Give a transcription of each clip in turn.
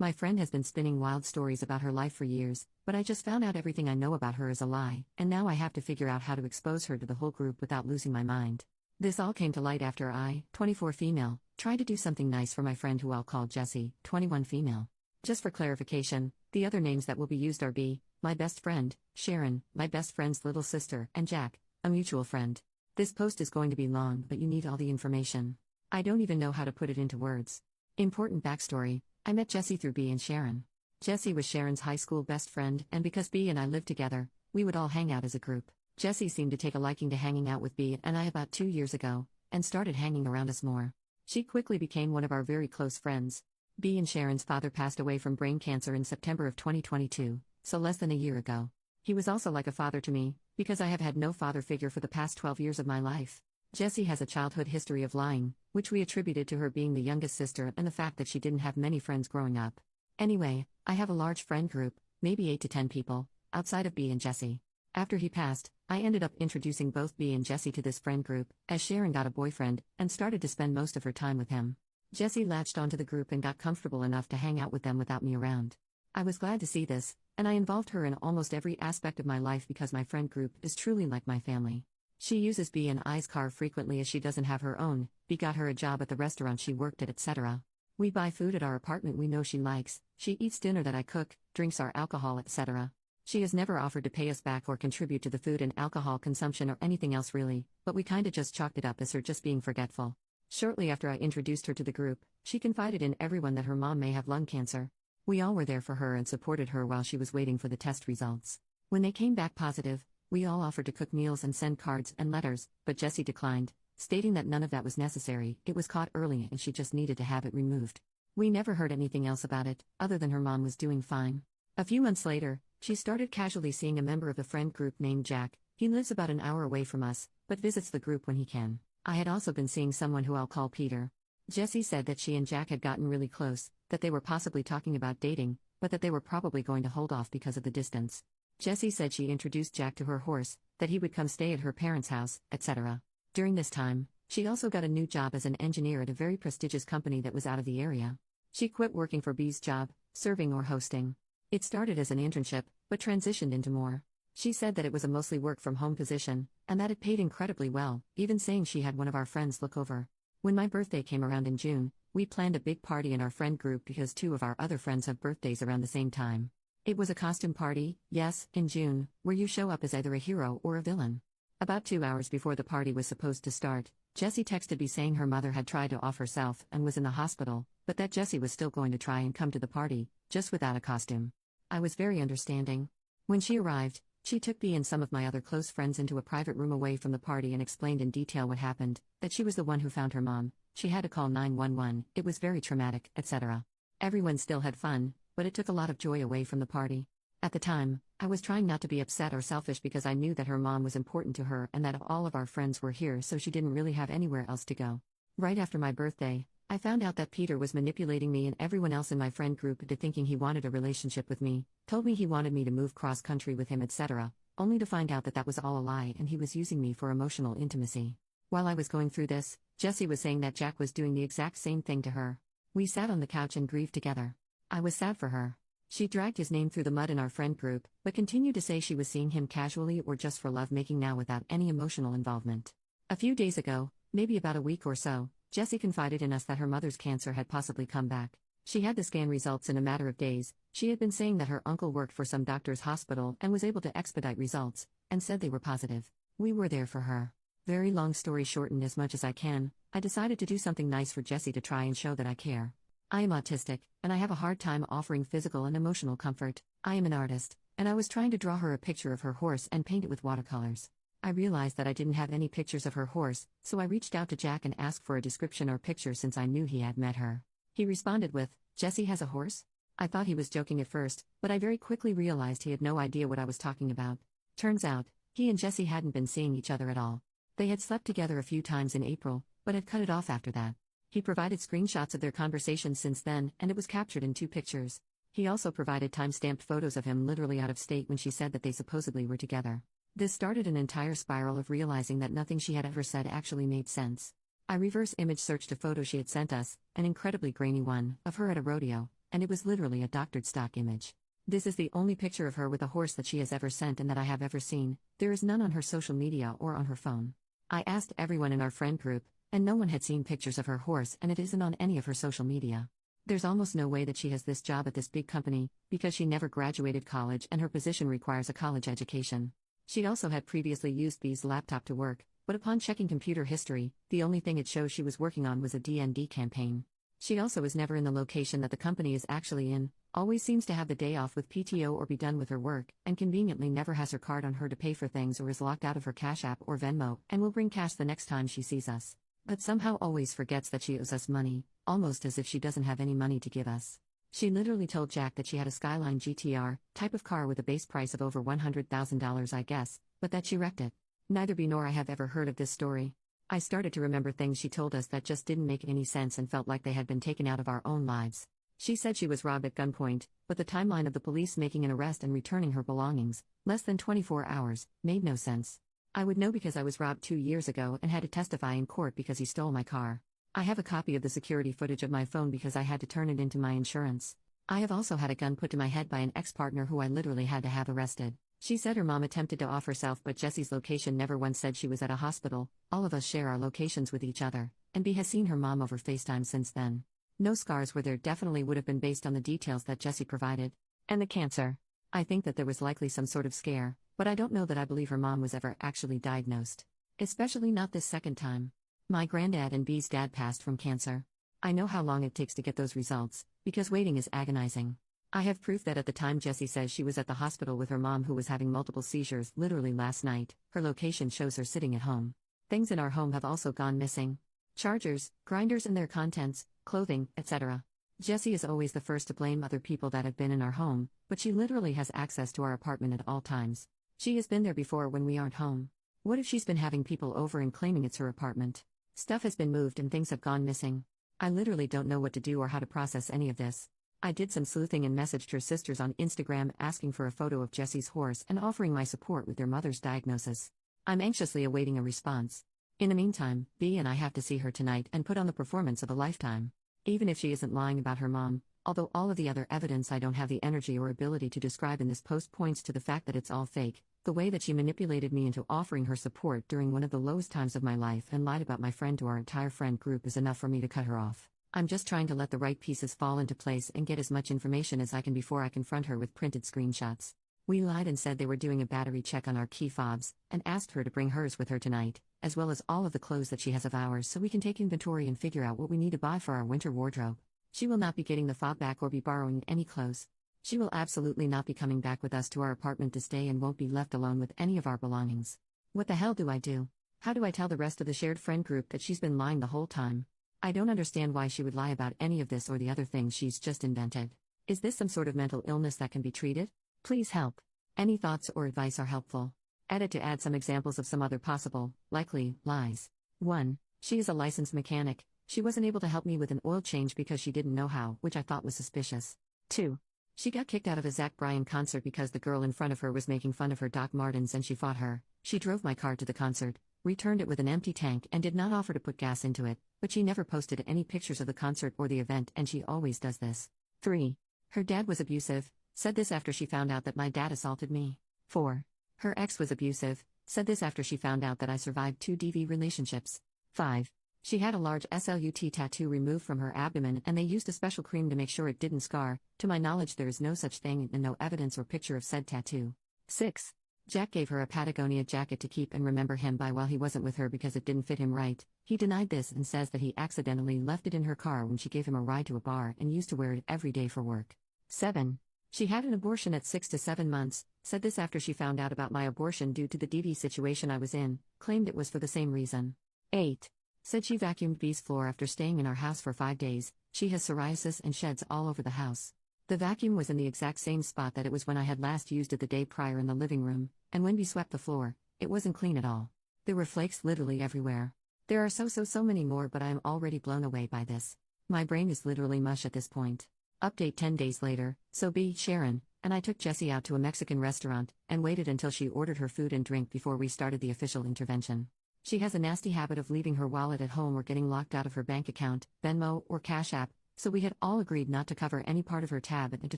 My friend has been spinning wild stories about her life for years, but I just found out everything I know about her is a lie, and now I have to figure out how to expose her to the whole group without losing my mind. This all came to light after I, 24 female, tried to do something nice for my friend who I'll call Jessie, 21 female. Just for clarification, the other names that will be used are B, my best friend, Sharon, my best friend's little sister, and Jack, a mutual friend. This post is going to be long, but you need all the information. I don't even know how to put it into words. Important backstory: I met Jessie through B and Sharon. Jessie was Sharon's high school best friend, and because B and I lived together, we would all hang out as a group. Jessie seemed to take a liking to hanging out with B and I about 2 years ago, and started hanging around us more. She quickly became one of our very close friends. B and Sharon's father passed away from brain cancer in September of 2022, so less than a year ago. He was also like a father to me, because I have had no father figure for the past 12 years of my life. Jessie has a childhood history of lying, which we attributed to her being the youngest sister and the fact that she didn't have many friends growing up. Anyway, I have a large friend group, maybe 8 to 10 people, outside of B and Jessie. After he passed, I ended up introducing both B and Jessie to this friend group, as Sharon got a boyfriend, and started to spend most of her time with him. Jessie latched onto the group and got comfortable enough to hang out with them without me around. I was glad to see this, and I involved her in almost every aspect of my life because my friend group is truly like my family. She uses B and I's car frequently as she doesn't have her own. B got her a job at the restaurant she worked at, etc. We buy food at our apartment we know she likes, she eats dinner that I cook, drinks our alcohol, etc. She has never offered to pay us back or contribute to the food and alcohol consumption or anything else really, but we kinda just chalked it up as her just being forgetful. Shortly after I introduced her to the group, she confided in everyone that her mom may have lung cancer. We all were there for her and supported her while she was waiting for the test results. When they came back positive, we all offered to cook meals and send cards and letters, but Jessie declined, stating that none of that was necessary. It was caught early and she just needed to have it removed. We never heard anything else about it, other than her mom was doing fine. A few months later, she started casually seeing a member of the friend group named Jack. He lives about an hour away from us, but visits the group when he can. I had also been seeing someone who I'll call Peter. Jessie said that she and Jack had gotten really close, that they were possibly talking about dating, but that they were probably going to hold off because of the distance. Jessie said she introduced Jack to her horse, that he would come stay at her parents' house, etc. During this time, she also got a new job as an engineer at a very prestigious company that was out of the area. She quit working for B's job, serving or hosting. It started as an internship, but transitioned into more. She said that it was a mostly work-from-home position, and that it paid incredibly well, even saying she had one of our friends look over. When my birthday came around in June, we planned a big party in our friend group because 2 of our other friends have birthdays around the same time. It was a costume party, yes, in June, where you show up as either a hero or a villain. About 2 hours before the party was supposed to start, Jessie texted me saying her mother had tried to off herself and was in the hospital, but that Jessie was still going to try and come to the party, just without a costume. I was very understanding. When she arrived, she took me and some of my other close friends into a private room away from the party and explained in detail what happened, that she was the one who found her mom, she had to call 911, it was very traumatic, etc. Everyone still had fun, but it took a lot of joy away from the party. At the time, I was trying not to be upset or selfish because I knew that her mom was important to her and that all of our friends were here, so she didn't really have anywhere else to go. Right after my birthday, I found out that Peter was manipulating me and everyone else in my friend group into thinking he wanted a relationship with me, told me he wanted me to move cross-country with him, etc., only to find out that that was all a lie and he was using me for emotional intimacy. While I was going through this, Jessie was saying that Jack was doing the exact same thing to her. We sat on the couch and grieved together. I was sad for her. She dragged his name through the mud in our friend group, but continued to say she was seeing him casually or just for love-making now without any emotional involvement. A few days ago, maybe about a week or so, Jessie confided in us that her mother's cancer had possibly come back. She had the scan results in a matter of days. She had been saying that her uncle worked for some doctor's hospital and was able to expedite results, and said they were positive. We were there for her. Very long story shortened as much as I can, I decided to do something nice for Jessie to try and show that I care. I am autistic, and I have a hard time offering physical and emotional comfort. I am an artist, and I was trying to draw her a picture of her horse and paint it with watercolors. I realized that I didn't have any pictures of her horse, so I reached out to Jack and asked for a description or picture since I knew he had met her. He responded with, "Jessie has a horse?" I thought he was joking at first, but I very quickly realized he had no idea what I was talking about. Turns out, he and Jessie hadn't been seeing each other at all. They had slept together a few times in April, but had cut it off after that. He provided screenshots of their conversations since then, and it was captured in 2 pictures. He also provided time-stamped photos of him literally out of state when she said that they supposedly were together. This started an entire spiral of realizing that nothing she had ever said actually made sense. I reverse image searched a photo she had sent us, an incredibly grainy one, of her at a rodeo, and it was literally a doctored stock image. This is the only picture of her with a horse that she has ever sent and that I have ever seen. There is none on her social media or on her phone. I asked everyone in our friend group, and no one had seen pictures of her horse, and it isn't on any of her social media. There's almost no way that she has this job at this big company, because she never graduated college and her position requires a college education. She also had previously used B's laptop to work, but upon checking computer history, the only thing it shows she was working on was a D&D campaign. She also is never in the location that the company is actually in, always seems to have the day off with PTO or be done with her work, and conveniently never has her card on her to pay for things or is locked out of her Cash App or Venmo, and will bring cash the next time she sees us. But somehow always forgets that she owes us money, almost as if she doesn't have any money to give us. She literally told Jack that she had a Skyline GTR, type of car with a base price of over $100,000 I guess, but that she wrecked it. Neither B nor I have ever heard of this story. I started to remember things she told us that just didn't make any sense and felt like they had been taken out of our own lives. She said she was robbed at gunpoint, but the timeline of the police making an arrest and returning her belongings, less than 24 hours, made no sense. I would know because I was robbed 2 years ago and had to testify in court because he stole my car. I have a copy of the security footage of my phone because I had to turn it into my insurance. I have also had a gun put to my head by an ex-partner who I literally had to have arrested. She said her mom attempted to off herself, but Jesse's location never once said she was at a hospital. All of us share our locations with each other, and B has seen her mom over FaceTime since then. No scars were there, definitely would have been based on the details that Jesse provided. And the cancer. I think that there was likely some sort of scare, but I don't know that I believe her mom was ever actually diagnosed. Especially not this second time. My granddad and B's dad passed from cancer. I know how long it takes to get those results, because waiting is agonizing. I have proof that at the time Jessie says she was at the hospital with her mom who was having multiple seizures literally last night, her location shows her sitting at home. Things in our home have also gone missing. Chargers, grinders and their contents, clothing, etc. Jessie is always the first to blame other people that have been in our home, but she literally has access to our apartment at all times. She has been there before when we aren't home. What if she's been having people over and claiming it's her apartment? Stuff has been moved and things have gone missing. I literally don't know what to do or how to process any of this. I did some sleuthing and messaged her sisters on Instagram asking for a photo of Jessie's horse and offering my support with their mother's diagnosis. I'm anxiously awaiting a response. In the meantime, B and I have to see her tonight and put on the performance of a lifetime. Even if she isn't lying about her mom, although all of the other evidence I don't have the energy or ability to describe in this post points to the fact that it's all fake, the way that she manipulated me into offering her support during one of the lowest times of my life and lied about my friend to our entire friend group is enough for me to cut her off. I'm just trying to let the right pieces fall into place and get as much information as I can before I confront her with printed screenshots. We lied and said they were doing a battery check on our key fobs, and asked her to bring hers with her tonight, as well as all of the clothes that she has of ours so we can take inventory and figure out what we need to buy for our winter wardrobe. She will not be getting the fob back or be borrowing any clothes. She will absolutely not be coming back with us to our apartment to stay and won't be left alone with any of our belongings. What the hell do I do? How do I tell the rest of the shared friend group that she's been lying the whole time? I don't understand why she would lie about any of this or the other things she's just invented. Is this some sort of mental illness that can be treated? Please help. Any thoughts or advice are helpful. Edit to add some examples of some other possible, likely, lies. 1. She is a licensed mechanic. She wasn't able to help me with an oil change because she didn't know how, which I thought was suspicious. 2. She got kicked out of a Zach Bryan concert because the girl in front of her was making fun of her Doc Martens and she fought her. She drove my car to the concert, returned it with an empty tank and did not offer to put gas into it, but she never posted any pictures of the concert or the event and she always does this. 3. Her dad was abusive, said this after she found out that my dad assaulted me. 4. Her ex was abusive, said this after she found out that I survived 2 DV relationships. 5. She had a large SLUT tattoo removed from her abdomen and they used a special cream to make sure it didn't scar. To my knowledge there is no such thing and no evidence or picture of said tattoo. 6. Jack gave her a Patagonia jacket to keep and remember him by while he wasn't with her because it didn't fit him right. He denied this and says that he accidentally left it in her car when she gave him a ride to a bar and used to wear it every day for work. 7. She had an abortion at 6 to 7 months, said this after she found out about my abortion due to the DV situation I was in, claimed it was for the same reason. 8. Said she vacuumed B's floor after staying in our house for 5 days. She has psoriasis and sheds all over the house. The vacuum was in the exact same spot that it was when I had last used it the day prior in the living room, and when B swept the floor, it wasn't clean at all. There were flakes literally everywhere. There are so many more, but I am already blown away by this. My brain is literally mush at this point. Update 10 days later, so B, Sharon, and I took Jessie out to a Mexican restaurant, and waited until she ordered her food and drink before we started the official intervention. She has a nasty habit of leaving her wallet at home or getting locked out of her bank account, Venmo, or Cash App, So we had all agreed not to cover any part of her tab and to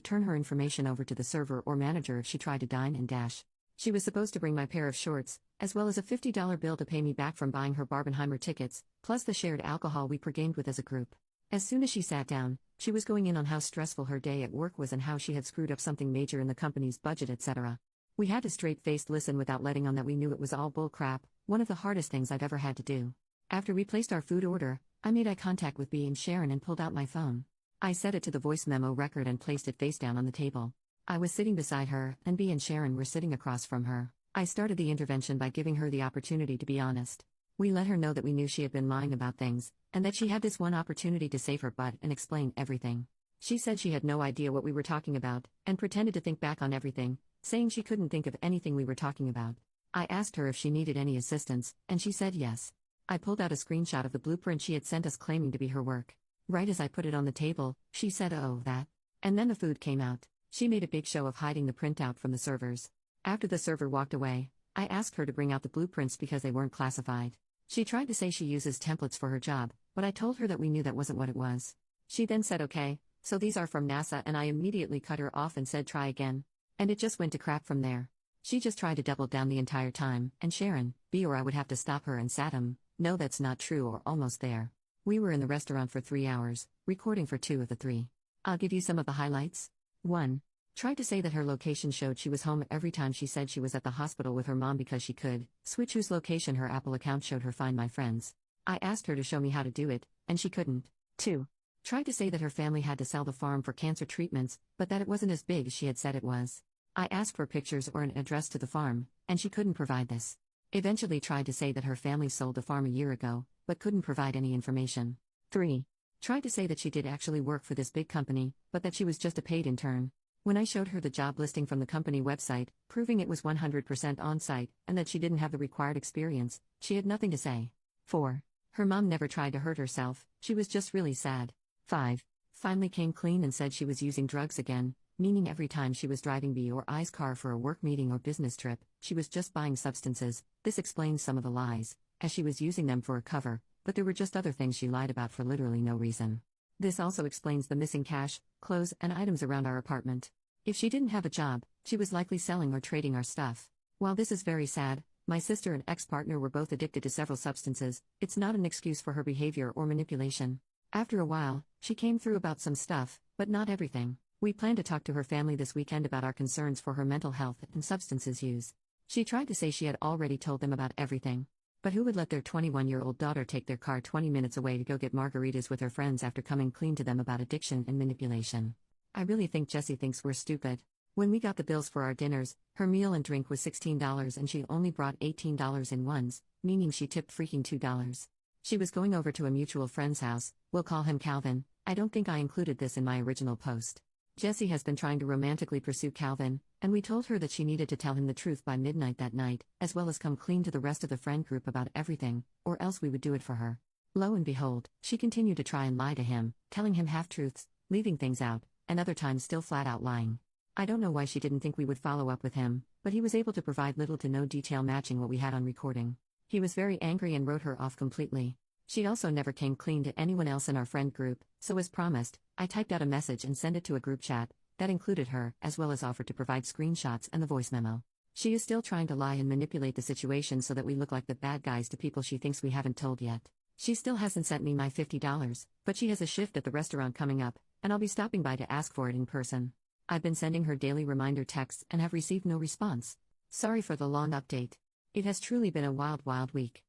turn her information over to the server or manager if she tried to dine and dash. She was supposed to bring my pair of shorts, as well as a $50 bill to pay me back from buying her Barbenheimer tickets, plus the shared alcohol we pre-gamed with as a group. As soon as she sat down, she was going in on how stressful her day at work was and how she had screwed up something major in the company's budget, etc. We had to straight-faced listen without letting on that we knew it was all bull crap, one of the hardest things I've ever had to do. After we placed our food order, I made eye contact with B and Sharon and pulled out my phone. I set it to the voice memo record and placed it face down on the table. I was sitting beside her, and B and Sharon were sitting across from her. I started the intervention by giving her the opportunity to be honest. We let her know that we knew she had been lying about things, and that she had this one opportunity to save her butt and explain everything. She said she had no idea what we were talking about, and pretended to think back on everything, saying she couldn't think of anything we were talking about. I asked her if she needed any assistance, and she said yes. I pulled out a screenshot of the blueprint she had sent us claiming to be her work. Right as I put it on the table, she said, "Oh, that." And then the food came out. She made a big show of hiding the printout from the servers. After the server walked away, I asked her to bring out the blueprints because they weren't classified. She tried to say she uses templates for her job, but I told her that we knew that wasn't what it was. She then said, "Okay, so these are from NASA," and I immediately cut her off and said, "Try again." And it just went to crap from there. She just tried to double down the entire time, and Sharon, B, or I would have to stop her and Satam, "No, that's not true," or almost there. We were in the restaurant for 3 hours, recording for 2 of the 3. I'll give you some of the highlights. 1. Tried to say that her location showed she was home every time she said she was at the hospital with her mom because she could switch whose location her Apple account showed her Find My Friends. I asked her to show me how to do it, and she couldn't. 2. Tried to say that her family had to sell the farm for cancer treatments, but that it wasn't as big as she had said it was. I asked for pictures or an address to the farm, and she couldn't provide this. Eventually tried to say that her family sold the farm a year ago, but couldn't provide any information. 3. Tried to say that she did actually work for this big company, but that she was just a paid intern. When I showed her the job listing from the company website, proving it was 100% on-site, and that she didn't have the required experience, she had nothing to say. 4. Her mom never tried to hurt herself, she was just really sad. 5. Finally came clean and said she was using drugs again, meaning every time she was driving B or I's car for a work meeting or business trip, she was just buying substances. This explains some of the lies, as she was using them for a cover, but there were just other things she lied about for literally no reason. This also explains the missing cash, clothes, and items around our apartment. If she didn't have a job, she was likely selling or trading our stuff. While this is very sad, my sister and ex-partner were both addicted to several substances. It's not an excuse for her behavior or manipulation. After a while, she came through about some stuff, but not everything. We plan to talk to her family this weekend about our concerns for her mental health and substances use. She tried to say she had already told them about everything. But who would let their 21-year-old daughter take their car 20 minutes away to go get margaritas with her friends after coming clean to them about addiction and manipulation? I really think Jessie thinks we're stupid. When we got the bills for our dinners, her meal and drink was $16 and she only brought $18 in ones, meaning she tipped freaking $2. She was going over to a mutual friend's house, we'll call him Calvin. I don't think I included this in my original post. Jessie has been trying to romantically pursue Calvin, and we told her that she needed to tell him the truth by midnight that night, as well as come clean to the rest of the friend group about everything, or else we would do it for her. Lo and behold, she continued to try and lie to him, telling him half-truths, leaving things out, and other times still flat-out lying. I don't know why she didn't think we would follow up with him, but he was able to provide little to no detail matching what we had on recording. He was very angry and wrote her off completely. She also never came clean to anyone else in our friend group, so as promised, I typed out a message and sent it to a group chat that included her, as well as offered to provide screenshots and the voice memo. She is still trying to lie and manipulate the situation so that we look like the bad guys to people she thinks we haven't told yet. She still hasn't sent me my $50, but she has a shift at the restaurant coming up, and I'll be stopping by to ask for it in person. I've been sending her daily reminder texts and have received no response. Sorry for the long update. It has truly been a wild, wild week.